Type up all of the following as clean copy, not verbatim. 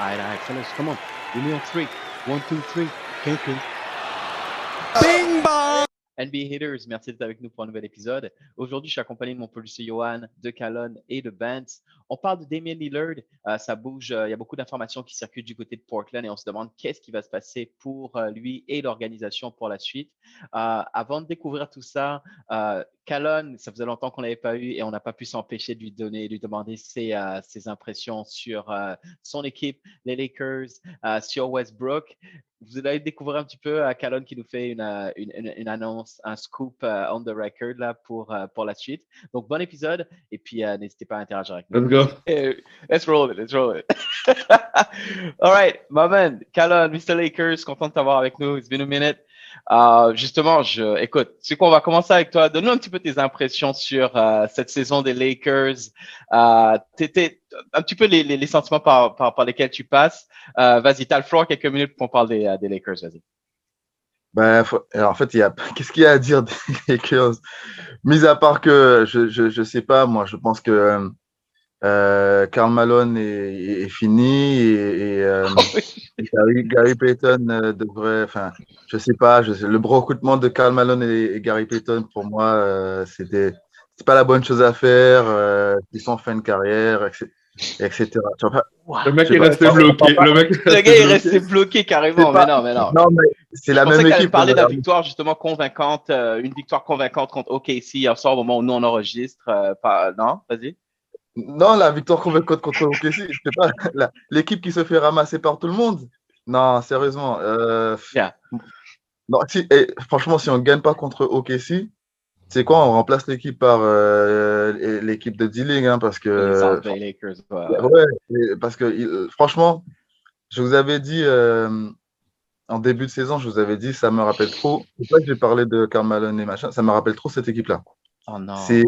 All right, fellas, come on. Give me on three. 1, 2, 3. Quelqu'un. Bing bong! NBA Haters, merci d'être avec nous pour un nouvel épisode. Aujourd'hui, je suis accompagné de mon policier Johan, de Calonne et de Bance. On parle de Damian Lillard. Ça bouge. Il y a beaucoup d'informations qui circulent du côté de Portland et on se demande qu'est-ce qui va se passer pour lui et l'organisation pour la suite. Avant de découvrir tout ça, Calonne, ça faisait longtemps qu'on l'avait pas eu et on n'a pas pu s'empêcher de lui demander ses impressions sur son équipe, les Lakers, sur Westbrook. Vous allez découvrir un petit peu Calonne qui nous fait une annonce, un scoop on the record là pour la suite. Donc, bon épisode et puis n'hésitez pas à interagir avec nous. Let's go. Let's roll it. All right, my man, Calonne, Mr. Lakers, content de t'avoir avec nous. It's been a minute. Justement, écoute, c'est qu'on va commencer avec toi. Donne-nous un petit peu tes impressions sur cette saison des Lakers. T'étais un petit peu les sentiments par lesquels tu passes. Vas-y, t'as le floor quelques minutes pour qu'on parle des Lakers. Vas-y. Ben, alors, en fait, qu'est-ce qu'il y a à dire des Lakers? Mis à part que je sais pas, moi, je pense que Karl Malone est fini et Gary Payton devrait, enfin, je sais pas, le recrutement de Karl Malone et Gary Payton pour moi c'est pas la bonne chose à faire. Ils sont en fin de carrière, etc. Le mec est resté bloqué. Le gars est resté bloqué carrément. Mais non. Non, mais c'est la même équipe. Tu parlais de la victoire justement convaincante, une victoire convaincante contre OKC hier soir au moment où nous on enregistre. Non, vas-y. Non, la victoire convaincante contre OKC, je sais pas, l'équipe qui se fait ramasser par tout le monde. Non, sérieusement. Yeah. Non, franchement, si on ne gagne pas contre OKC, c'est quoi? On remplace l'équipe par l'équipe de D-League, hein, parce que. Les Lakers, ouais, parce que franchement, je vous avais dit en début de saison, je vous avais dit, ça me rappelle trop. C'est pas que j'ai parlé de Karl Malone et machin, ça me rappelle trop cette équipe-là. Oh non. C'est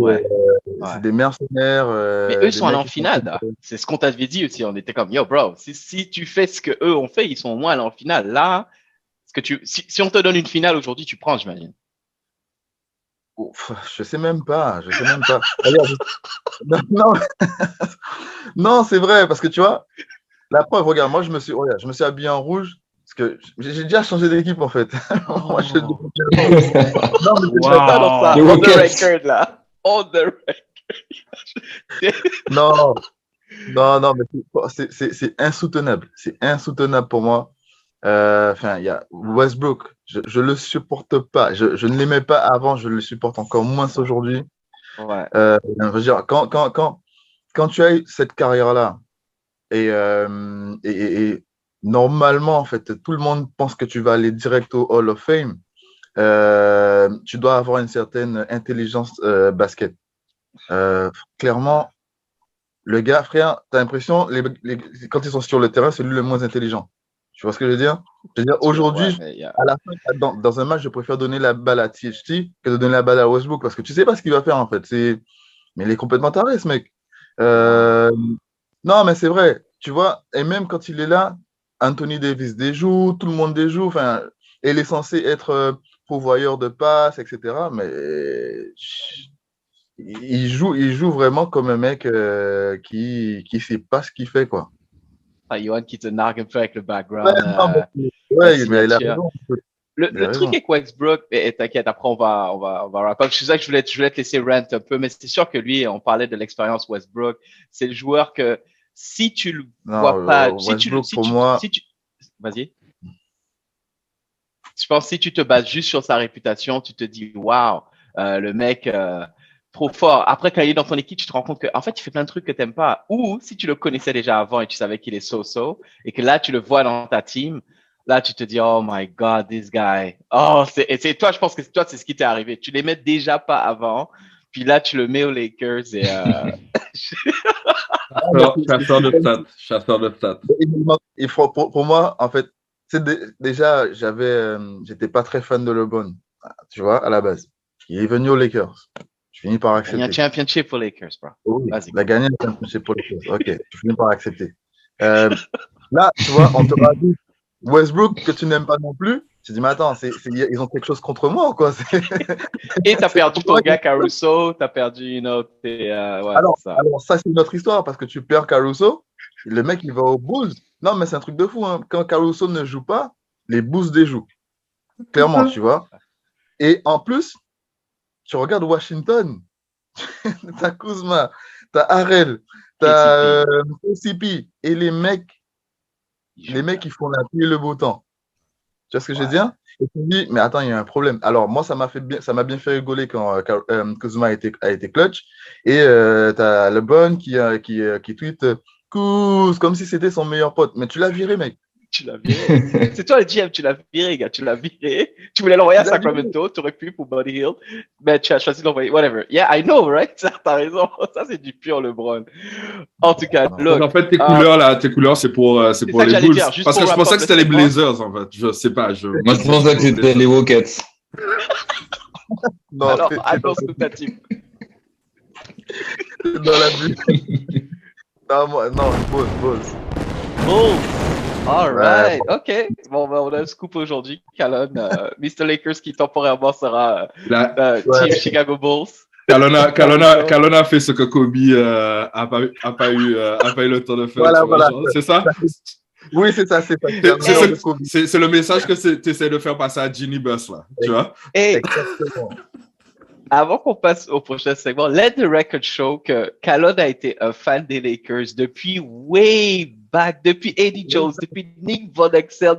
des mercenaires. Mais eux sont allés en finale. C'est ce qu'on t'avait dit aussi. On était comme, yo, bro, si tu fais ce que eux ont fait, ils sont au moins allés en finale. Là, si on te donne une finale aujourd'hui, tu prends, j'imagine. Je sais même pas. Non, non, c'est vrai, parce que tu vois, la preuve, regarde, moi, je me suis habillé en rouge, parce que j'ai déjà changé d'équipe, en fait. Moi, non, mais c'est pas dans ça. On the record, là. On the record. Non, mais c'est insoutenable. C'est insoutenable pour moi. Enfin, il y a Westbrook, je le supporte pas. Je ne l'aimais pas avant, je le supporte encore moins aujourd'hui. Ouais. Je veux dire, quand tu as eu cette carrière-là, et normalement, en fait, tout le monde pense que tu vas aller direct au Hall of Fame. Tu dois avoir une certaine intelligence basket. Clairement, le gars, frère, tu as l'impression, quand ils sont sur le terrain, c'est lui le moins intelligent. Tu vois ce que je veux dire? Je veux dire, aujourd'hui, à la fin, dans un match, je préfère donner la balle à THT que de donner la balle à Westbrook parce que tu sais pas ce qu'il va faire en fait. Mais il est complètement taré, ce mec. Non, mais c'est vrai. Tu vois, et même quand il est là, Anthony Davis déjoue, tout le monde déjoue. Enfin, il est censé être pourvoyeur de passes, etc. Mais il joue vraiment comme un mec qui sait pas ce qu'il fait, quoi. Johan qui te nargue un peu avec le background. Ouais, mais il a raison. Le truc avec Westbrook, et t'inquiète, après on va wrap up. Je sais que je voulais te laisser rant un peu, mais c'est sûr que lui, on parlait de l'expérience Westbrook. C'est le joueur que si tu le vois pas, vas-y. Je pense que si tu te bases juste sur sa réputation, tu te dis waouh, le mec trop fort. Après, quand il est dans ton équipe, tu te rends compte que en fait, il fait plein de trucs que t'aimes pas. Ou si tu le connaissais déjà avant et tu savais qu'il est so-so, et que là tu le vois dans ta team. Là, tu te dis, oh my God, this guy. Oh, c'est toi, je pense que c'est ce qui t'est arrivé. Tu les mets déjà pas avant, puis là, tu le mets aux Lakers et. Chasseur de stats. Pour moi, en fait, déjà, j'étais pas très fan de LeBron, tu vois, à la base. Il est venu aux Lakers. Je finis par accepter. Il y a un championship pour les Lakers, bro. Oui, il a gagné un championship pour les Lakers. Ok, je finis par accepter. Là, tu vois, on te rajoute Westbrook que tu n'aimes pas non plus. Tu dis, mais attends, ils ont quelque chose contre moi ou quoi? Et t'as perdu ton gars Caruso, t'as perdu une autre. Ouais, alors, ça, c'est une autre histoire parce que tu perds Caruso. Le mec, il va aux Bulls. Non, mais c'est un truc de fou. Hein. Quand Caruso ne joue pas, les Bulls déjouent. Clairement, tu vois. Et en plus, tu regardes Washington, t'as Kuzma, t'as Harrell, t'as KCP. Et les mecs, ils font la pluie et le beau temps. Tu vois ce que je veux dire? Et tu me dis, mais attends, il y a un problème. Alors, moi, ça m'a bien fait rigoler quand Kuzma a été clutch. Et tu as LeBron qui tweet Kuz, comme si c'était son meilleur pote. Mais tu l'as viré, mec. Tu l'as viré. C'est toi le GM, tu l'as viré, gars. Tu l'as viré. Tu voulais l'envoyer à Sacramento, tu aurais pu pour Buddy Hield, mais tu as choisi de l'envoyer. Whatever. Yeah, I know, right? T'as raison. Ça, c'est du pur LeBron. En tout cas, look. En fait, tes couleurs, c'est pour les Bulls. Dire, parce que je pensais que c'était les Blazers, en fait. Je sais pas. Moi, je pensais que c'était les Rockets. Non, alors, annonce tout ta team. Dans la vue. Non, Bulls. Bulls. All right, OK. Bon, ben, on a un scoop aujourd'hui. Callon, Mr. Lakers qui temporairement sera Team Chicago Bulls. Callon a fait ce que Kobe a pas eu le temps de faire. Voilà. C'est ça? Oui, c'est ça. C'est le message que tu essaies de faire passer à Ginny Buss, là. Tu vois? Exactement. Avant qu'on passe au prochain segment, let the record show que Callon a été un fan des Lakers depuis way back, depuis Eddie Jones, depuis Nick Van Exel,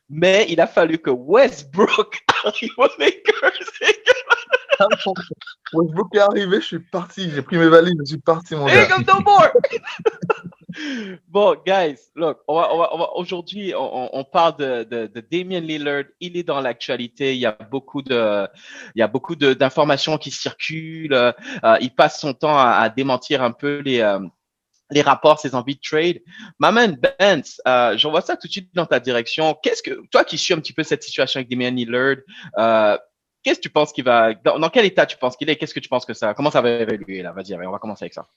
mais il a fallu que Westbrook arrive aux Lakers. Westbrook est arrivé, je suis parti, j'ai pris mes valises, je suis parti, mon gars. Hey, no more! Bon, guys, look, aujourd'hui, on parle de Damian Lillard. Il est dans l'actualité. Il y a beaucoup d'informations qui circulent. Il passe son temps à démentir un peu les rapports, ses envies de trade. Maman Benz, j'envoie ça tout de suite dans ta direction. Toi qui suis un petit peu cette situation avec Damian Lillard, qu'est-ce que tu penses dans quel état tu penses qu'il est? Qu'est-ce que tu penses comment ça va évoluer là? Vas-y, on va commencer avec ça.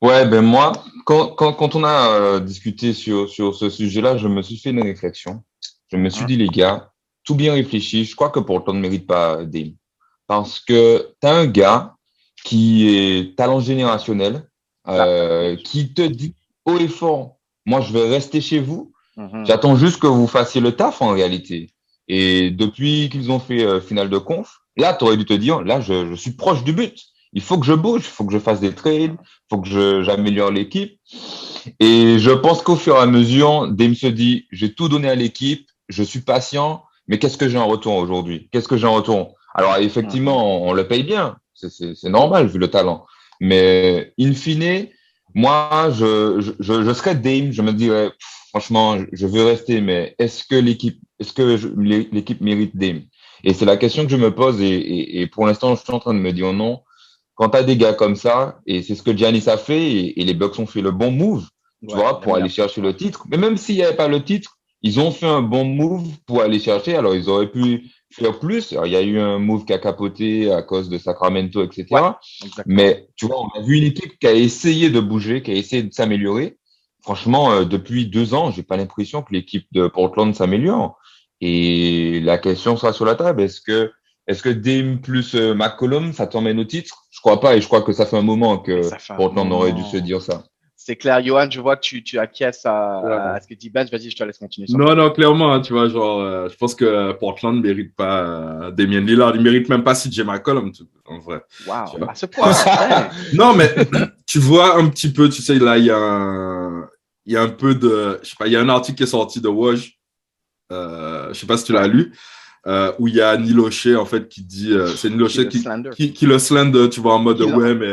Ouais, ben moi, quand on a discuté sur ce sujet-là, je me suis fait une réflexion. Je me suis dit, les gars, tout bien réfléchi, je crois que Portland ne mérite pas Dame. Parce que tu as un gars qui est talent générationnel, qui te dit haut et fort, moi, je vais rester chez vous. J'attends juste que vous fassiez le taf en réalité. Et depuis qu'ils ont fait finale de conf, là, tu aurais dû te dire, là, je suis proche du but. Il faut que je bouge, il faut que je fasse des trades, il faut que j'améliore l'équipe. Et je pense qu'au fur et à mesure, Dame se dit, j'ai tout donné à l'équipe, je suis patient, mais qu'est-ce que j'ai en retour aujourd'hui? Qu'est-ce que j'ai en retour? Alors, effectivement, on le paye bien, c'est normal vu le talent. Mais in fine, moi, je serais Dame, je me dirais, franchement, je veux rester, mais est-ce que l'équipe mérite Dame? Et c'est la question que je me pose et pour l'instant, je suis en train de me dire non. Quand tu as des gars comme ça, et c'est ce que Giannis a fait, et les Bucks ont fait le bon move, tu vois, pour aller chercher le titre. Mais même s'il n'y avait pas le titre, ils ont fait un bon move pour aller chercher. Alors, ils auraient pu faire plus. Alors, il y a eu un move qui a capoté à cause de Sacramento, etc. Ouais, mais tu vois, on a vu une équipe qui a essayé de bouger, qui a essayé de s'améliorer. Franchement, depuis 2 ans, j'ai pas l'impression que l'équipe de Portland s'améliore. Et la question sera sur la table. Est-ce que Dame plus McCollum, ça t'emmène au titre? Je crois pas, et je crois que ça fait un moment que Portland aurait dû se dire ça. C'est clair, Johan, je vois que tu acquiesces à ce que dit Ben. Vas-y, je te laisse continuer. Non, clairement, hein, tu vois, genre, je pense que Portland ne mérite pas Damian Lillard. Il ne mérite même pas CJ McCollum, en vrai. Wow, à ce point. Non, mais tu vois un petit peu, tu sais, là, il y a un peu de, je sais pas, il y a un article qui est sorti de Woj. Je sais pas si tu l'as lu. Où il y a Neil O'Shea, en fait, qui dit, c'est Neil O'Shea qui le slender, tu vois, en mode, ouais, mais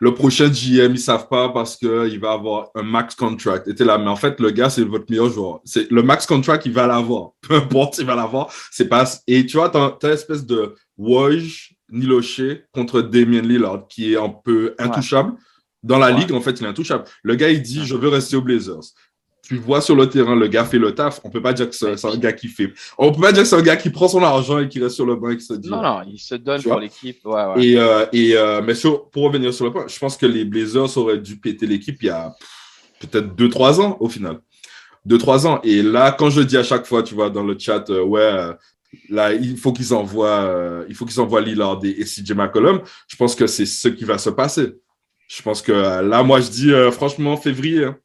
le prochain GM, ils savent pas parce qu'il va avoir un max contract. Et t'es là, mais en fait, le gars, c'est votre meilleur joueur. C'est le max contract, il va l'avoir. Peu importe, il va l'avoir. C'est pas, et tu vois, t'as une espèce de Woj, Neil O'Shea contre Damian Lillard, qui est un peu intouchable. Dans la ligue, en fait, il est intouchable. Le gars, il dit, je veux rester aux Blazers. Tu vois sur le terrain, le gars fait le taf. On peut pas dire que c'est un gars qui fait. On peut pas dire que c'est un gars qui prend son argent et qui reste sur le banc et qui se dit. Non, il se donne pour l'équipe. Ouais. Mais pour revenir sur le point, je pense que les Blazers auraient dû péter l'équipe il y a peut-être 2-3 ans au final. 2-3 ans. Et là, quand je dis à chaque fois, tu vois, dans le chat, là, il faut qu'ils envoient Lillard et CJ McCollum. Je pense que c'est ce qui va se passer. Je pense que là, moi, je dis franchement février. Hein.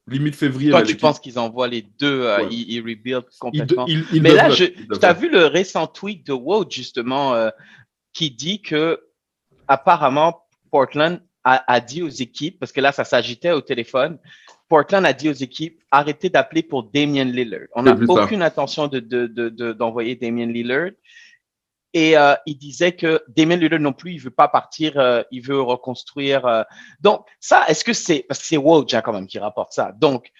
Limite février. Toi, là, tu l'équipe. penses qu'ils envoient les deux, Ouais. ils rebuild Ils, complètement. ils Mais là, devraient. Ils tu devraient. as vu le récent tweet de Woj, justement, qui dit que apparemment, Portland a dit aux équipes, parce que là, ça s'agitait au téléphone, Portland a dit aux équipes, arrêtez d'appeler pour Damian Lillard. On J'ai n'a vu ça. aucune intention d'envoyer Damian Lillard. Et il disait que Damian Lillard non plus, il veut pas partir, il veut reconstruire. Donc, ça, est-ce que c'est, parce que c'est Woj quand même qui rapporte ça. Donc,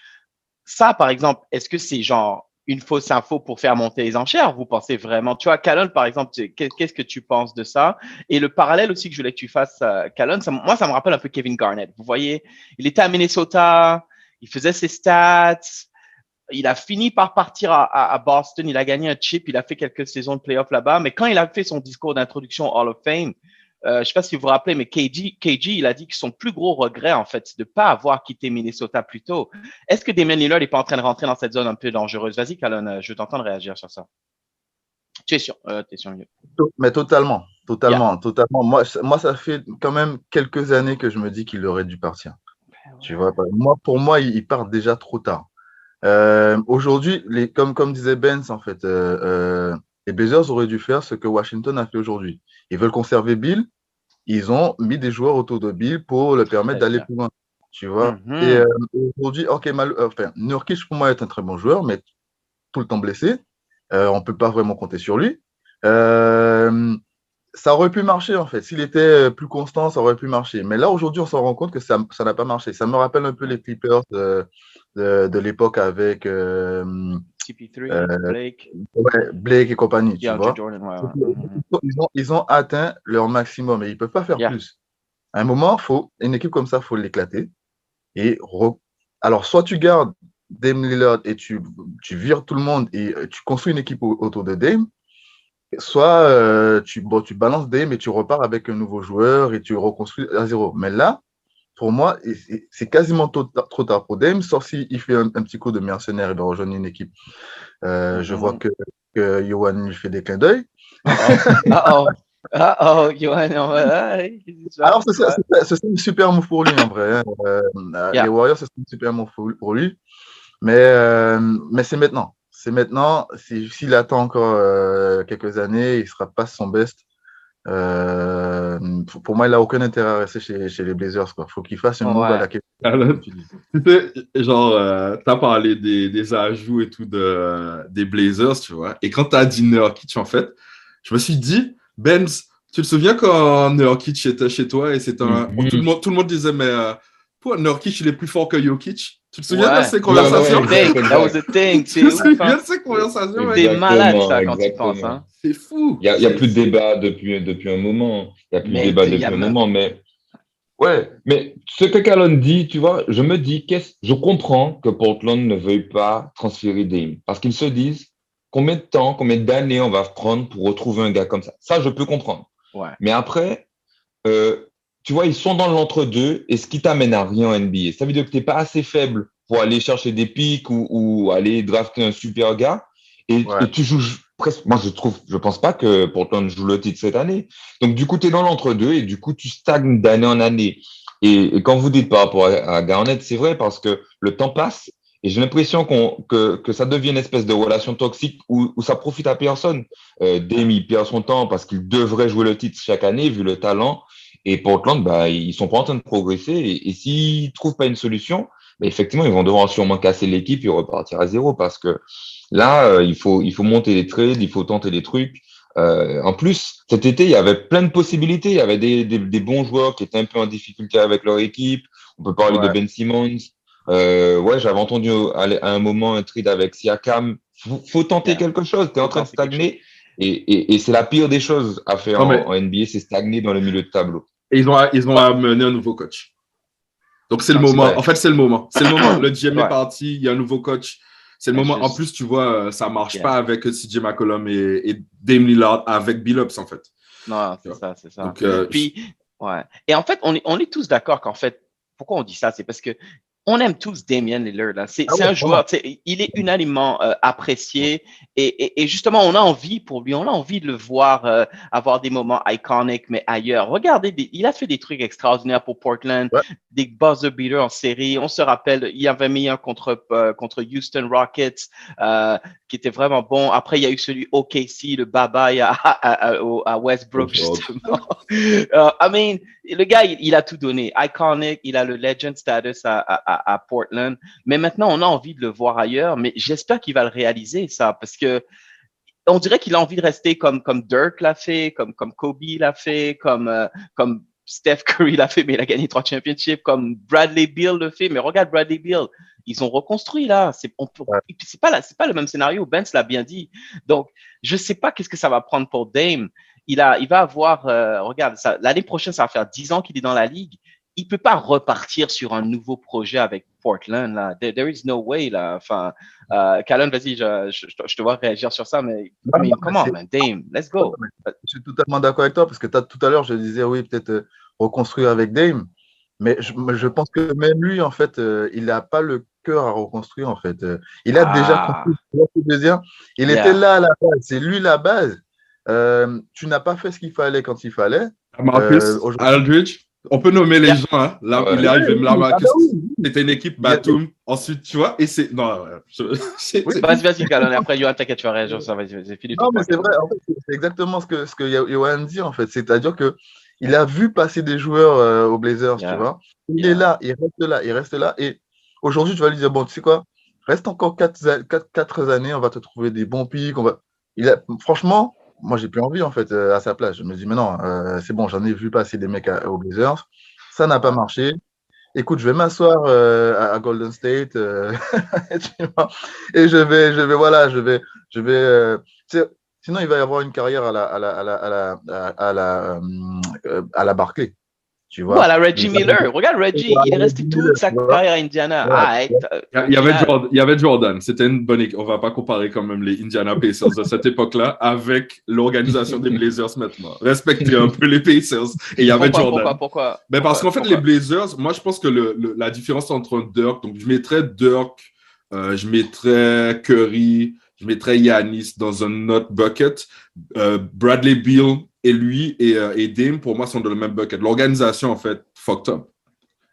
ça, par exemple, est-ce que c'est genre une fausse info pour faire monter les enchères? Vous pensez vraiment? Tu vois, Calonne, par exemple, qu'est-ce que tu penses de ça? Et le parallèle aussi que je voulais que tu fasses, Calonne, moi, ça me rappelle un peu Kevin Garnett. Vous voyez, il était à Minnesota, il faisait ses stats, il a fini par partir à Boston, il a gagné un chip, il a fait quelques saisons de playoff là-bas, mais quand il a fait son discours d'introduction Hall of Fame, je ne sais pas si vous vous rappelez, mais KG, il a dit que son plus gros regret, en fait, c'est de ne pas avoir quitté Minnesota plus tôt. Est-ce que Damian Lillard n'est pas en train de rentrer dans cette zone un peu dangereuse? Vas-y, Calonne, je t'entends réagir sur ça. Tu es sûr, mieux. Mais totalement. Moi, ça fait quand même quelques années que je me dis qu'il aurait dû partir. Tu vois, pour moi, il part déjà trop tard. Aujourd'hui, comme disait Benz, en fait, les Blazers auraient dû faire ce que Washington a fait aujourd'hui. Ils veulent conserver Bill. Ils ont mis des joueurs autour de Bill pour le permettre d'aller plus loin. Tu vois. Et aujourd'hui, Nurkic, pour moi, est un très bon joueur, mais tout le temps blessé. On ne peut pas vraiment compter sur lui. Ça aurait pu marcher, en fait. S'il était plus constant, ça aurait pu marcher. Mais là, aujourd'hui, on s'en rend compte que ça n'a pas marché. Ça me rappelle un peu les Clippers de l'époque avec CP3, Blake. Blake et compagnie, tu vois. Jordan, Ils ont atteint leur maximum et ils ne peuvent pas faire plus. À un moment, une équipe comme ça, il faut l'éclater. Alors, soit tu gardes Dame Lillard et tu vires tout le monde et tu construis une équipe autour de Dame, soit tu balances Dame et tu repars avec un nouveau joueur et tu reconstruis à zéro. Mais là, pour moi, c'est quasiment trop tard pour Dame, sauf s'il fait un petit coup de mercenaire et de rejoindre une équipe. Je vois que Yohan lui fait des clins d'œil. Yohan, alors, ce serait une super move pour lui, en vrai. Les Warriors, ce serait une super move pour lui. Mais c'est maintenant. C'est maintenant. S'il attend encore quelques années, il ne sera pas son best. Pour moi, il n'a aucun intérêt à rester chez les Blazers. Il faut qu'il fasse un move à la question. Tu sais, genre, tu as parlé des ajouts et tout des Blazers, tu vois. Et quand tu as dit Nurkic, en fait, je me suis dit, Benz, tu te souviens quand Nurkic était chez toi et c'était tout le monde disait, mais Nurkic, il est plus fort que Jokic. Tu te souviens de ces conversations? That was the thing. Tu te souviens de ces conversations? C'est malade, ça, quand tu penses. Hein? C'est fou. Il n'y a plus de débat depuis un moment. Il n'y a plus de débat depuis un moment, mais... Ouais, mais ce que Calonne dit, tu vois, je me dis, je comprends que Portland ne veuille pas transférer Dame. Parce qu'ils se disent, combien de temps, combien d'années on va prendre pour retrouver un gars comme ça? Ça, je peux comprendre. Ouais. Mais après, tu vois, ils sont dans l'entre-deux et ce qui t'amène à rien en NBA. Ça veut dire que tu n'es pas assez faible pour aller chercher des pics ou aller drafter un super gars. Et tu joues presque. Moi, je pense pas que Portland joue le titre cette année. Donc, du coup, tu es dans l'entre-deux et du coup, tu stagnes d'année en année. Et quand vous dites par rapport à Garnett, c'est vrai parce que le temps passe et j'ai l'impression que ça devient une espèce de relation toxique où ça profite à personne. Dame, il perd son temps parce qu'il devrait jouer le titre chaque année vu le talent. Et Portland, ils sont pas en train de progresser. Et s'ils trouvent pas une solution, effectivement, ils vont devoir sûrement casser l'équipe et repartir à zéro parce que là, il faut monter les trades, il faut tenter des trucs. En plus, cet été, il y avait plein de possibilités. Il y avait des bons joueurs qui étaient un peu en difficulté avec leur équipe. On peut parler de Ben Simmons. J'avais entendu à un moment un trade avec Siakam. Faut tenter quelque chose. Tu es en train de stagner. Et c'est la pire des choses à faire en NBA, c'est stagner dans le milieu de tableau. Et ils ont amené un nouveau coach. Donc, c'est le moment. En fait, c'est le moment. C'est le moment. Le GM est parti, il y a un nouveau coach. C'est le moment. En plus, tu vois, ça ne marche pas avec CJ McCollum et Dame Lillard avec Billups, en fait. Non, c'est ça, c'est ça. Donc, Et en fait, on est tous d'accord qu'en fait, pourquoi on dit ça? C'est parce que on aime tous Damian Lillard. Là. C'est ouais, un joueur, il est unanimement apprécié et justement, on a envie pour lui, on a envie de le voir avoir des moments iconiques, mais ailleurs. Regardez, il a fait des trucs extraordinaires pour Portland, ouais. des buzzer beaters en série. On se rappelle, il y avait mis un contre Houston Rockets qui était vraiment bon. Après, il y a eu celui OKC, le bye-bye à Westbrook, justement. I mean, le gars, il a tout donné. Iconic, il a le legend status à Portland. Mais maintenant, on a envie de le voir ailleurs. Mais j'espère qu'il va le réaliser, ça, parce que on dirait qu'il a envie de rester comme Dirk l'a fait, comme Kobe l'a fait, comme Steph Curry l'a fait, mais il a gagné 3 championships, comme Bradley Beal le fait. Mais regarde Bradley Beal. Ils ont reconstruit là. C'est pas le même scénario. Benz l'a bien dit. Donc, je sais pas qu'est-ce que ça va prendre pour Dame. Il va avoir, regarde, l'année prochaine, ça va faire 10 ans qu'il est dans la ligue. Il peut pas repartir sur un nouveau projet avec Portland là. There is no way là. Enfin, Callan, vas-y, je te vois réagir sur ça, mais I mean, come on, man, Dame, let's go. Je suis totalement d'accord avec toi parce que tout à l'heure, je disais oui, peut-être reconstruire avec Dame, mais je pense que même lui, en fait, il n'a pas le cœur à reconstruire, en fait. Il a déjà construit. Il était là à la base. C'est lui la base. Tu n'as pas fait ce qu'il fallait quand il fallait. Marcus Aldridge, on peut nommer les gens. Hein. Là, il est arrivé. Là, Marcus, c'était une équipe Batum. Ensuite, tu vois, et c'est. Non, vas-y, Calon. Après, Yoann, t'inquiète, tu vas réagir. Ça va, c'est fini. Non, mais c'est vrai. En fait, c'est exactement ce que Yoann dit, en fait. C'est-à-dire que il a vu passer des joueurs aux Blazers, tu vois. Il est là, il reste là. Et aujourd'hui, tu vas lui dire, bon, tu sais quoi, reste encore 4 années, on va te trouver des bons pics. Franchement, moi, j'ai plus envie, en fait, à sa place. Je me dis, mais non, c'est bon, j'en ai vu passer des mecs aux Blazers. Ça n'a pas marché. Écoute, je vais m'asseoir à Golden State tu vois, et je vais, sinon il va y avoir une carrière à la Barclay, tu vois. Ou à la Reggie Miller. Regarde Reggie, il est resté toute sa carrière à Indiana. Il y avait Jordan. C'était une bonne équipe. On va pas comparer quand même les Indiana Pacers de cette époque-là avec l'organisation des Blazers maintenant. Respectez un peu les Pacers. Et il y avait Jordan. Pourquoi? Mais parce qu'en fait, les Blazers, moi, je pense que la différence entre un Dirk, donc je mettrais Dirk, je mettrais Curry, je mettrais Giannis dans un autre bucket. Bradley Beal et lui et Dame, pour moi, sont dans le même bucket. L'organisation, en fait, fucked up.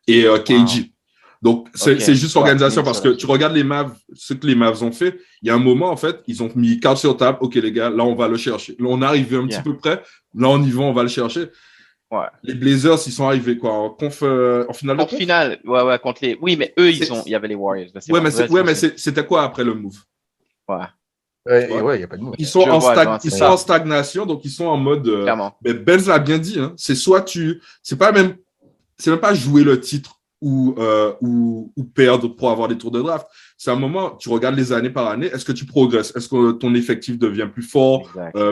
Et KG. Donc, c'est juste l'organisation parce que tu regardes les Mavs, ce que les Mavs ont fait, il y a un moment, en fait, ils ont mis carte sur table. OK, les gars, là, on va le chercher. Là, on est arrivé un petit peu près. Là, on y va, on va le chercher. Ouais. Les Blazers, ils sont arrivés quoi en finale. En finale, ouais, contre les. Oui, mais eux, il y avait les Warriors. Mais c'était quoi après le move? Ouais. Il n'y a pas de move. Ils sont en stagnation, donc ils sont en mode. Mais Benz l'a bien dit, hein, c'est soit c'est même pas jouer le titre ou perdre pour avoir des tours de draft. C'est un moment, tu regardes les années par année, est-ce que tu progresses? Est-ce que ton effectif devient plus fort,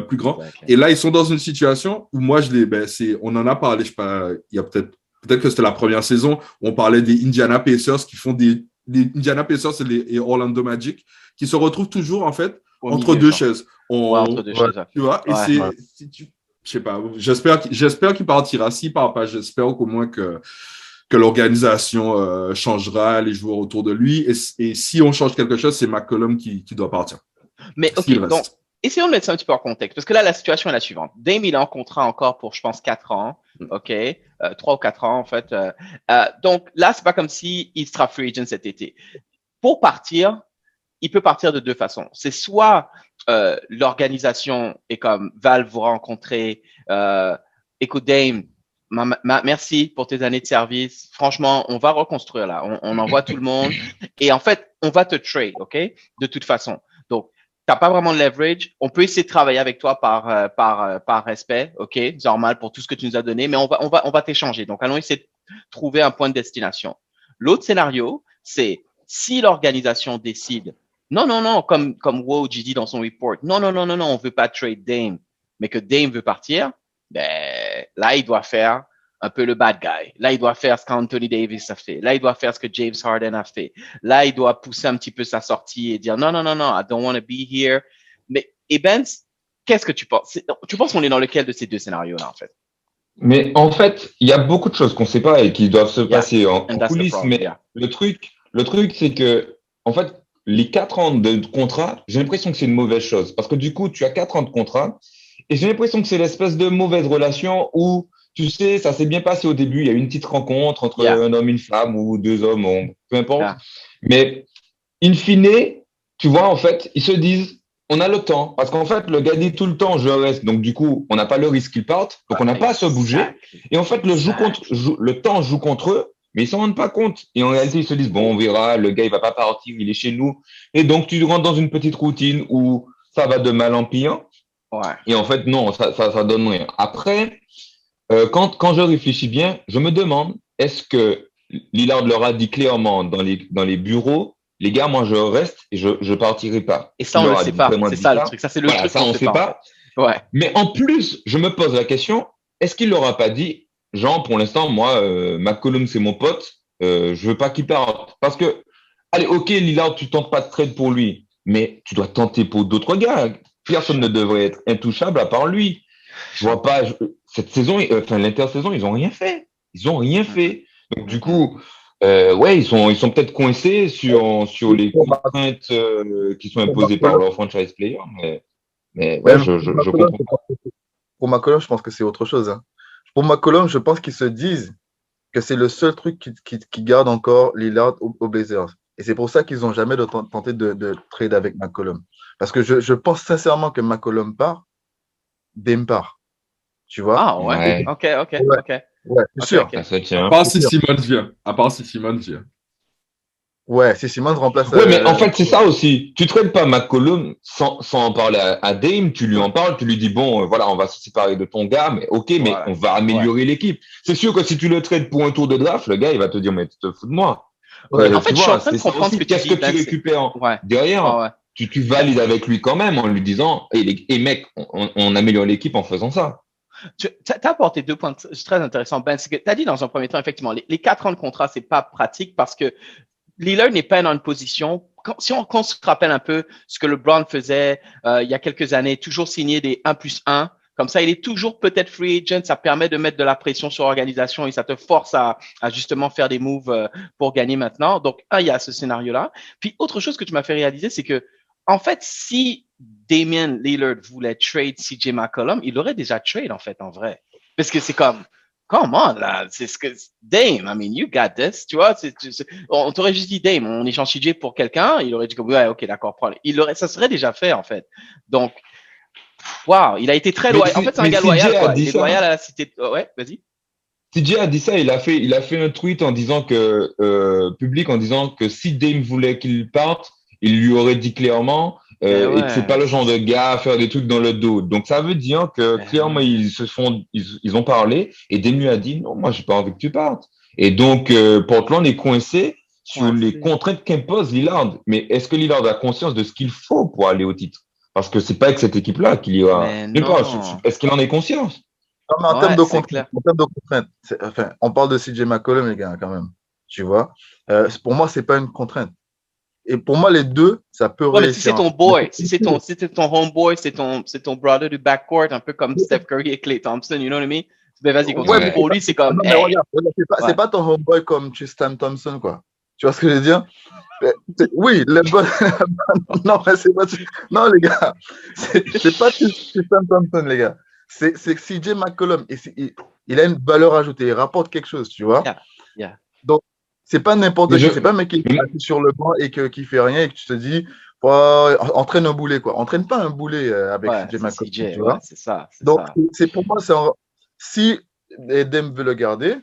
plus grand? Et là, ils sont dans une situation où moi, on en a parlé, je sais pas, il y a peut-être que c'était la première saison, où on parlait des Indiana Pacers qui font les Indiana Pacers et Orlando Magic, qui se retrouvent toujours, en fait, entre deux chaises. Entre deux chaises. Tu vois, et je sais pas, j'espère qu'il partira. S'il part pas, j'espère qu'au moins que l'organisation changera les joueurs autour de lui. Et si on change quelque chose, c'est McCollum qui doit partir. Mais OK, donc, essayons de mettre ça un petit peu en contexte. Parce que là, la situation est la suivante. Dame, il est en contrat encore pour, je pense, 4 ans. OK? 3 ou 4 ans, en fait. Donc, là, c'est pas comme si il sera free agent cet été. Pour partir, il peut partir de 2 façons. C'est soit l'organisation est comme, Val vous rencontrer, écoute, Dame, merci pour tes années de service. Franchement, on va reconstruire là. On envoie tout le monde. Et en fait, on va te trade, OK? De toute façon. Donc, t'as pas vraiment de leverage. On peut essayer de travailler avec toi par respect, OK? Normal pour tout ce que tu nous as donné, mais on va t'échanger. Donc, allons essayer de trouver un point de destination. L'autre scénario, c'est si l'organisation décide, non, comme Woj dit dans son report, non, on veut pas trade Dame, mais que Dame veut partir, ben, là, il doit faire un peu le bad guy. Là, il doit faire ce qu'Anthony Davis a fait. Là, il doit faire ce que James Harden a fait. Là, il doit pousser un petit peu sa sortie et dire non, I don't want to be here. Mais, et Ben, qu'est-ce que tu penses? Tu penses qu'on est dans lequel de ces 2 scénarios-là, en fait? Mais en fait, il y a beaucoup de choses qu'on ne sait pas et qui doivent se passer en And that's the coulisses. problem, Mais yeah. le truc, c'est que, en fait, les 4 ans de contrat, j'ai l'impression que c'est une mauvaise chose. Parce que du coup, tu as 4 ans de contrat et j'ai l'impression que c'est l'espèce de mauvaise relation où, tu sais, ça s'est bien passé au début. Il y a eu une petite rencontre entre Yeah. un homme, une femme ou deux hommes, peu importe. Yeah. Mais in fine, tu vois, en fait, ils se disent, on a le temps. Parce qu'en fait, le gars dit tout le temps, je reste. Donc, du coup, on n'a pas le risque qu'il parte. Donc, on n'a pas à se bouger. Exactly. Et en fait, le temps joue contre eux, mais ils s'en rendent pas compte. Et en réalité, ils se disent, bon, on verra, le gars, il va pas partir, il est chez nous. Et donc, tu rentres dans une petite routine où ça va de mal en pire. Ouais. Et en fait, non, ça donne rien. Après, quand je réfléchis bien, je me demande, est-ce que Lillard leur a dit clairement dans les bureaux, les gars, moi, je reste et je partirai pas. Et ça, Il on leur le a sait dit pas. vraiment C'est dit ça le truc. Ça, c'est le Voilà, truc ça, qu'on on sait sait pas. en fait. Ouais. Mais en plus, je me pose la question, est-ce qu'il leur a pas dit, Jean, pour l'instant, moi, McCollum, c'est mon pote, je veux pas qu'il parte. Parce que, allez, ok, Lillard, tu tentes pas de trade pour lui, mais tu dois tenter pour d'autres gars. Personne ne devrait être intouchable à part lui. Je vois pas, cette saison, enfin, l'intersaison, ils ont rien fait. Ils ont rien fait. Donc, du coup, ouais, ils sont peut-être coincés sur les contraintes qui sont imposées par leur franchise player, mais ouais, Mais je comprends pas. pour McCollum, je pense que c'est autre chose, hein. Pour McCollum, je pense qu'ils se disent que c'est le seul truc qui garde encore Lillard aux Blazers. Et c'est pour ça qu'ils n'ont jamais tenté de trade avec McCollum. Parce que je pense sincèrement que McCollum part, Dame part. Tu vois? Ah, ouais. Ouais, OK. Ouais, c'est OK, sûr. OK. ça se tient. À part si Simmons vient. À part si Simmons vient. Ouais, si Simmons remplace. Ouais, mais en fait, c'est ça aussi. Tu traites pas McCollum sans en parler à Dame, tu lui en parles, tu lui dis, bon, voilà, on va se séparer de ton gars, mais ok, mais Voilà. on va améliorer l'équipe. C'est sûr que si tu le traites pour un tour de draft, le gars, il va te dire, mais tu te fous de moi. Ouais. En fait, Tu je suis en vois, train de c'est ça comprendre ce aussi. que tu Qu'est-ce dis, que Ben. tu récupères Ouais. derrière? Ouais. Tu valides avec lui quand même en lui disant, et mec, on améliore l'équipe en faisant ça. Tu as apporté 2 points très intéressants, Ben. C'est que tu as dit dans un premier temps, effectivement, les 4 ans de contrat, c'est pas pratique parce que Lillard n'est pas dans une position. Si on se rappelle un peu ce que LeBron faisait il y a quelques années, toujours signer des 1+1. Comme ça, il est toujours peut-être free agent. Ça permet de mettre de la pression sur l'organisation et ça te force à justement faire des moves pour gagner maintenant. Donc, il y a ce scénario-là. Puis, autre chose que tu m'as fait réaliser, c'est que, en fait, si Damian Lillard voulait trade CJ McCollum, il aurait déjà trade, en fait, en vrai. Parce que c'est comme, come on, là. C'est ce que, Dame, I mean, you got this. Tu vois, on t'aurait juste dit, Dame, on échange CJ pour quelqu'un. Il aurait dit, ouais, ok, d'accord, prends-le. Ça serait déjà fait, en fait. Donc, wow, il a été très loyal. En fait, c'est un gars loyal, quoi. Il est loyal à la cité. Ouais, vas-y. TJ a dit ça, il a fait un tweet en disant que, public, en disant que si Dame voulait qu'il parte, il lui aurait dit clairement, et que c'est pas le genre de gars à faire des trucs dans le dos. Donc, ça veut dire que, clairement, ils ont parlé, et Dame lui a dit, non, moi, j'ai pas envie que tu partes. Et donc, Portland est coincé sur les contraintes qu'impose Lillard. Mais est-ce que Lillard a conscience de ce qu'il faut pour aller au titre? Parce que c'est pas avec cette équipe-là qu'il ira. Est-ce qu'il en ait conscience? Non, mais en termes de contraintes, enfin, on parle de CJ McCollum, les gars, quand même. Tu vois? Pour moi, c'est pas une contrainte. Et pour moi, les deux, ça peut réussir. Mais si c'est ton boy, si c'est ton homeboy, c'est ton brother du backcourt, un peu comme Steph Curry et Klay Thompson, you know what I mean? Ben vas-y, continue. Ouais, pour lui, c'est comme. Non, hey. C'est pas ton homeboy comme Tristan Thompson, quoi. Tu vois ce que je veux dire? Oui, le bon. Non, mais c'est pas. Non, les gars, c'est pas Tristan Thompson, les gars. C'est CJ McCollum. Il a une valeur ajoutée. Il rapporte quelque chose, tu vois. Yeah. Donc, c'est pas n'importe qui. C'est pas un mec qui est assis sur le banc et qui fait rien et que tu te dis, entraîne un boulet, quoi. Entraîne pas un boulet avec CJ McCollum. Tu vois. C'est ça. Donc, c'est pour moi, si Dame veut le garder,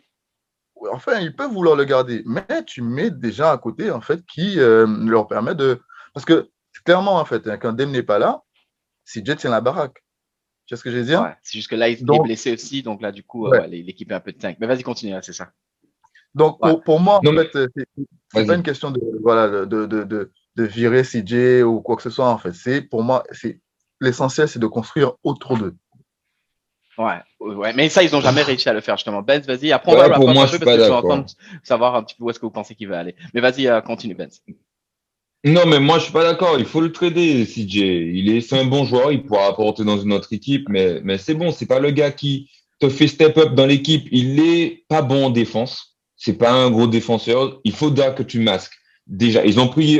enfin, ils peuvent vouloir le garder, mais tu mets des gens à côté, en fait, qui leur permet de. Parce que, clairement, en fait, quand Dame n'est pas là, CJ tient la baraque. Tu vois ce que je veux dire? Ouais, c'est juste que là, il est blessé aussi, donc là, du coup, l'équipe est un peu de tank. Mais vas-y, continue, c'est ça. Donc, pour moi, en fait, c'est pas une question de virer CJ ou quoi que ce soit, en fait. Pour moi, l'essentiel, c'est de construire autour d'eux. Ouais, mais ça, ils n'ont jamais réussi à le faire, justement. Benz, vas-y. Après, on va pour moi, un peu parce que je vais entendre savoir un petit peu où est-ce que vous pensez qu'il va aller. Mais vas-y, continue, Benz. Non, mais moi, je suis pas d'accord. Il faut le trader, CJ. C'est un bon joueur. Il pourra apporter dans une autre équipe, mais c'est bon. C'est pas le gars qui te fait step up dans l'équipe. Il est pas bon en défense. C'est pas un gros défenseur. Il faudra que tu masques. Déjà, ils ont pris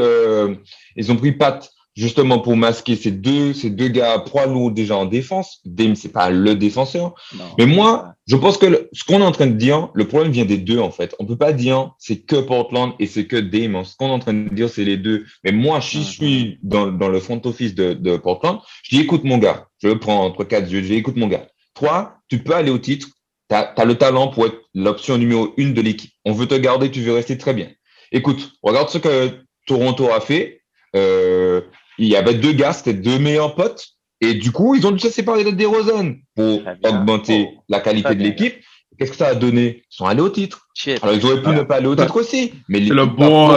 Pat justement pour masquer ces deux gars poids lourds déjà en défense. Dame, c'est pas le défenseur. Non, Mais moi, je pense que ce qu'on est en train de dire, le problème vient des deux, en fait. On peut pas dire c'est que Portland et c'est que Dame. Ce qu'on est en train de dire, c'est les deux. Mais moi, si je suis dans le front office de Portland, je dis, écoute, mon gars, je le prends entre quatre yeux, je dis, écoute, mon gars, toi, tu peux aller au titre. T'as le talent pour être l'option numéro 1 de l'équipe. On veut te garder, tu veux rester très bien. Écoute, regarde ce que Toronto a fait. Il y avait deux gars, c'était deux meilleurs potes. Et du coup, ils ont dû se séparer de DeRozan pour augmenter la qualité de l'équipe. Qu'est-ce que ça a donné? Ils sont allés au titre. Alors, ils auraient pu ne pas aller au titre aussi. Mais c'est le bon.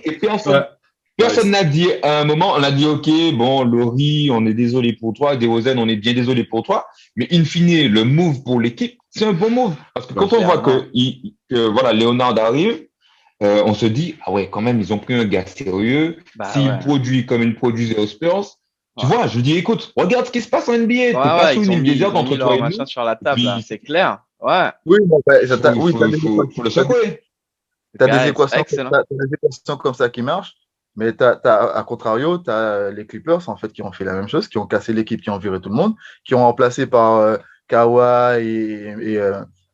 Et personne n'a dit à un moment, on a dit, OK, bon, Laurie, on est désolé pour toi. DeRozan, on est bien désolé pour toi. Mais in fine, le move pour l'équipe, c'est un bon move. Parce que quand on voit que voilà, Leonard arrive, on se dit, ah ouais, quand même, ils ont pris un gars sérieux. S'il produit comme il produisait aux Spurs, tu vois, je dis, écoute, regarde ce qui se passe en NBA. T'es pas sous une désert entre toi et nous. Sur la table, là, c'est clair. Ouais. Oui, faut le secouer. Tu as des équations comme ça qui marchent. Mais à contrario, tu as les Clippers en fait, qui ont fait la même chose, qui ont cassé l'équipe, qui ont viré tout le monde, qui ont remplacé par Kawhi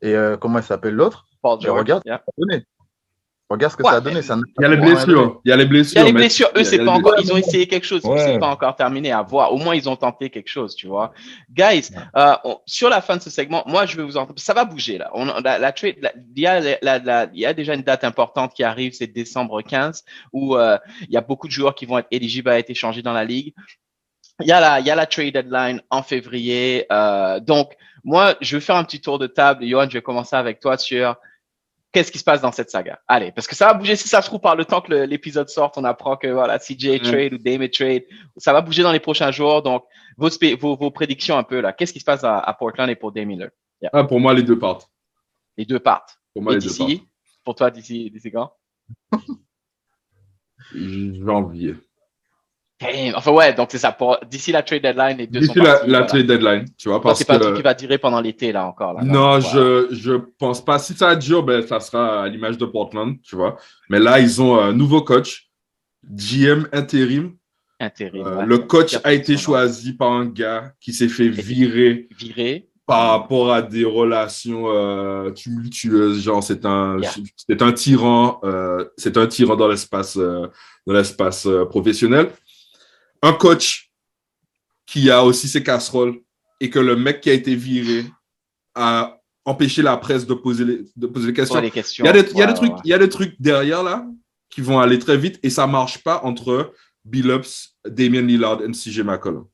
et comment il s'appelle l'autre. Paul George. Regarde ce que ça a donné. Regarde ce que ça a donné. Il y a les blessures. Il y a les blessures. Eux, c'est pas encore. Ils ont essayé quelque chose. C'est pas encore terminé à voir. Au moins, ils ont tenté quelque chose, tu vois. Guys, sur la fin de ce segment, moi, je vais vous entendre. Ça va bouger, là. Il y a déjà une date importante qui arrive, c'est décembre 15, où il y a beaucoup de joueurs qui vont être éligibles à être échangés dans la ligue. Il y a la trade deadline en février. Donc, moi, je vais faire un petit tour de table. Johan, je vais commencer avec toi sur qu'est-ce qui se passe dans cette saga. Allez, parce que ça va bouger. Si ça se trouve, par le temps que l'épisode sorte, on apprend que voilà, CJ trade ou Dame trade. Ça va bouger dans les prochains jours. Donc, vos prédictions un peu là. Qu'est-ce qui se passe à Portland et pour Dame Lillard? Yeah. Pour moi, les deux partent. Les deux partent. Pour moi, les deux partent. Pour toi, d'ici quand? Janvier. Enfin, ouais, donc c'est ça. D'ici la trade deadline, les deux sont partis. D'ici la trade deadline, tu vois. Parce c'est pas un truc qui va durer pendant l'été, là, encore. Là, non, je pense pas. Si ça dure, ben, ça sera à l'image de Portland, tu vois. Mais là, ils ont un nouveau coach, GM intérim. Le coach a été choisi par un gars qui s'est fait virer par rapport à des relations tumultueuses. Genre, c'est un tyran. C'est un tyran dans l'espace professionnel. Un coach qui a aussi ses casseroles et que le mec qui a été viré a empêché la presse de poser les questions. Il y a des trucs derrière là qui vont aller très vite et ça marche pas entre Billups, Damian Lillard et CJ McCollum.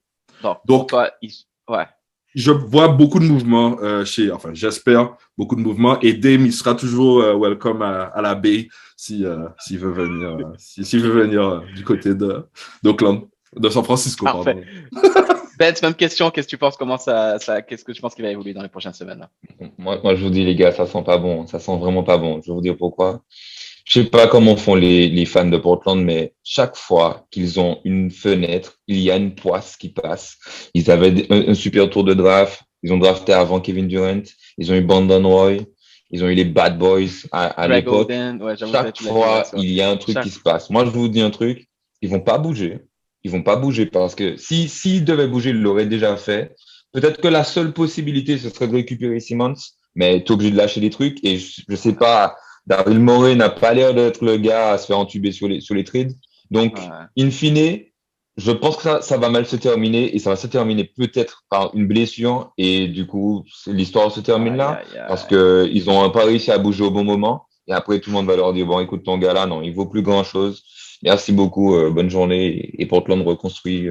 Donc, je vois beaucoup de mouvements j'espère beaucoup de mouvements et Dame, il sera toujours welcome à la Bay s'il veut venir du côté d'Oakland. De San Francisco, pardon. Ben, même question. Qu'est-ce que tu penses? Qu'est-ce que tu penses qu'il va évoluer dans les prochaines semaines là? Moi, je vous dis, les gars, ça sent pas bon. Ça sent vraiment pas bon. Je vais vous dire pourquoi. Je sais pas comment font les fans de Portland, mais chaque fois qu'ils ont une fenêtre, il y a une poisse qui passe. Ils avaient un super tour de draft. Ils ont drafté avant Kevin Durant. Ils ont eu Brandon Roy. Ils ont eu les Bad Boys à l'époque. Chaque fois, il y a un truc qui se passe. Moi, je vous dis un truc. Ils vont pas bouger. Ils vont pas bouger parce que s'ils devaient bouger, ils l'auraient déjà fait. Peut-être que la seule possibilité, ce serait de récupérer Simmons, mais tu es obligé de lâcher des trucs. Et je sais pas, Daryl Morey n'a pas l'air d'être le gars à se faire entuber sur les trades. Donc, in fine, je pense que ça va mal se terminer et ça va se terminer peut-être par une blessure. Et du coup, l'histoire se termine là parce qu'ils n'ont pas réussi à bouger au bon moment. Et après, tout le monde va leur dire, bon, écoute, ton gars là, non, il vaut plus grand-chose. Merci beaucoup, bonne journée et Portland reconstruit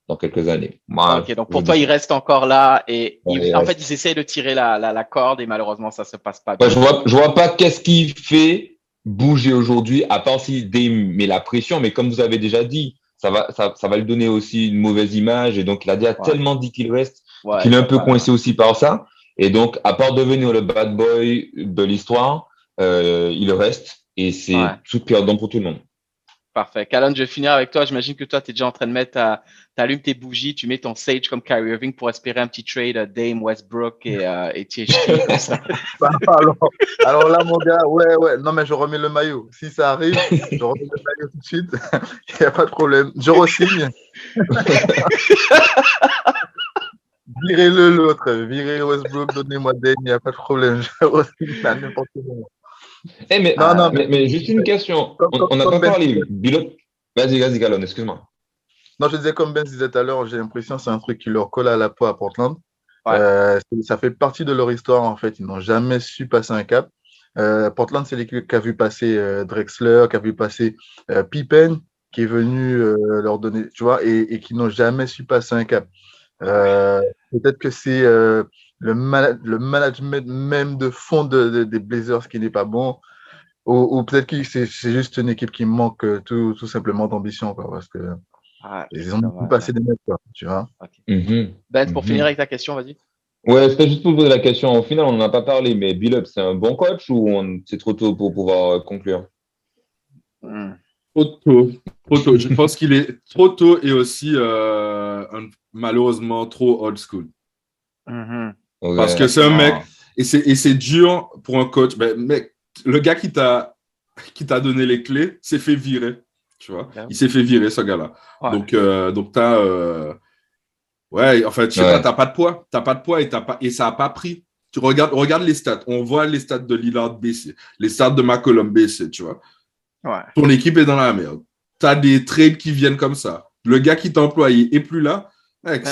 dans quelques années. Moi, ok, donc pour toi, il reste encore là et en fait, ils essaient de tirer la corde et malheureusement, ça se passe pas bien. Je vois pas qu'est-ce qui fait bouger aujourd'hui, à part si Dame met la pression, mais comme vous avez déjà dit, ça va lui donner aussi une mauvaise image et donc il a déjà tellement dit qu'il reste qu'il est un peu coincé aussi par ça. Et donc, à part devenir le bad boy de l'histoire, il reste et c'est tout perdant pour tout le monde. Parfait. Calonne, je vais finir avec toi. J'imagine que toi, tu es déjà en train de mettre t'allumes tes bougies, tu mets ton sage comme Kyrie Irving pour espérer un petit trade Dame, Westbrook et THT comme ça. Alors là, mon gars, ouais. Non, mais je remets le maillot. Si ça arrive, je remets le maillot tout de suite. Il n'y a pas de problème. Je re-signe. Virez-le l'autre. Virez Westbrook, donnez-moi Dame, il n'y a pas de problème. Je re-signe à n'importe quel moment. Mais juste une question. On n'a pas parlé. Bilop. Vas-y, Calonne, excuse-moi. Non, je disais, comme Ben disait tout à l'heure, j'ai l'impression que c'est un truc qui leur colle à la peau à Portland. Ouais. Ça fait partie de leur histoire, en fait. Ils n'ont jamais su passer un cap. Portland, c'est l'équipe qui a vu passer Drexler, qui a vu passer Pippen, qui est venu leur donner, tu vois, et qui n'ont jamais su passer un cap. Peut-être que c'est le management même de fond des Blazers qui n'est pas bon, ou peut-être que c'est juste une équipe qui manque tout simplement d'ambition, quoi, parce que ils ont pu passer des mecs, quoi, tu vois. Okay. Ben, pour finir avec ta question, vas-y. Ouais, c'était juste pour poser la question. Au final, on n'en a pas parlé, mais Billups, c'est un bon coach ou c'est trop tôt pour pouvoir conclure? Trop tôt. Je pense qu'il est trop tôt et aussi malheureusement trop old school. Okay. Parce que c'est un mec, et c'est dur pour un coach. Ben, mec, le gars qui t'a donné les clés s'est fait virer. Tu vois, il s'est fait virer, ce gars-là. Ouais. Donc t'as. Ouais, en fait, je sais pas, t'as pas de poids et ça n'a pas pris. Tu regarde les stats. On voit les stats de Lillard baisser, les stats de McCollum baisser, tu vois. Ouais. Ton équipe est dans la merde. T'as des trades qui viennent comme ça. Le gars qui t'a employé est plus là. Mec,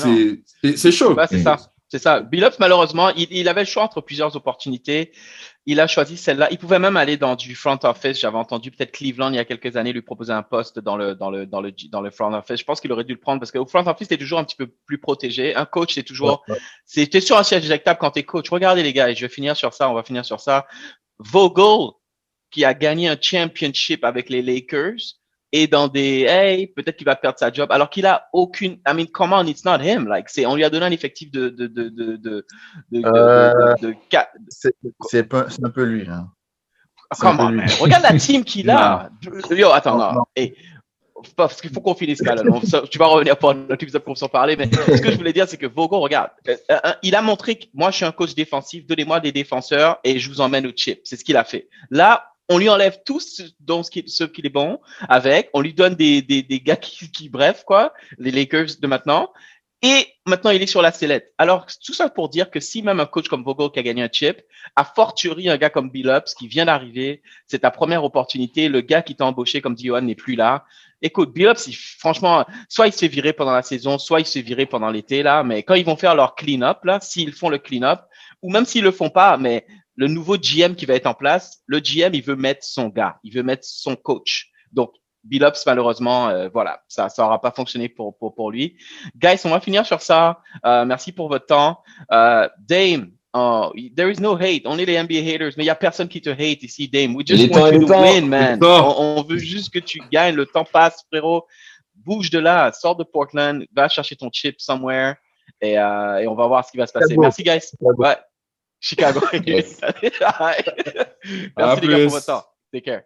c'est chaud. Bah, c'est ça. Billups, malheureusement, il avait le choix entre plusieurs opportunités. Il a choisi celle-là. Il pouvait même aller dans du front office. J'avais entendu peut-être Cleveland il y a quelques années lui proposer un poste dans le front office. Je pense qu'il aurait dû le prendre parce qu'au front office, t'es toujours un petit peu plus protégé. Un coach, c'est toujours, t'es sur un siège éjectable quand t'es coach. Regardez les gars, et je vais finir sur ça. On va finir sur ça. Vogel, qui a gagné un championship avec les Lakers, et dans des peut-être qu'il va perdre sa job alors qu'il a aucune. I mean, come on, it's not him. Like, on lui a donné un effectif c'est un peu lui. Hein. Come on, man. Regarde la team qu'il a. Yo, attends, non. Hey, parce qu'il faut qu'on finisse ce cas-là. Tu vas revenir pour un autre épisode pour s'en parler, mais ce que je voulais dire, c'est que Vogel, regarde, il a montré que moi, je suis un coach défensif, donnez-moi des défenseurs et je vous emmène au chip. C'est ce qu'il a fait. Là, on lui enlève tout ce qu'il est bon avec. On lui donne des gars qui bref, quoi, les Lakers de maintenant. Et maintenant, il est sur la sellette. Alors, tout ça pour dire que si même un coach comme Vogel qui a gagné un chip, a fortiori un gars comme Billups qui vient d'arriver, c'est ta première opportunité. Le gars qui t'a embauché, comme dit Johan, n'est plus là. Écoute, Billups, franchement, soit il se fait virer pendant la saison, soit il se fait virer pendant l'été, là. Mais quand ils vont faire leur clean-up, là, s'ils font le clean-up, ou même s'ils le font pas, mais le nouveau GM qui va être en place, le GM, il veut mettre son gars, il veut mettre son coach. Donc, Billups, malheureusement, voilà, ça aura pas fonctionné pour lui. Guys, on va finir sur ça. Merci pour votre temps. Dame, there is no hate, only the NBA haters, mais il y a personne qui te hate ici, Dame. We just want you to win, man. On veut juste que tu gagnes. Le temps passe, frérot. Bouge de là, sors de Portland, va chercher ton chip somewhere et on va voir ce qui va se passer. Merci, guys. Ouais. Chicago. Merci les gars pour votre temps. Take care.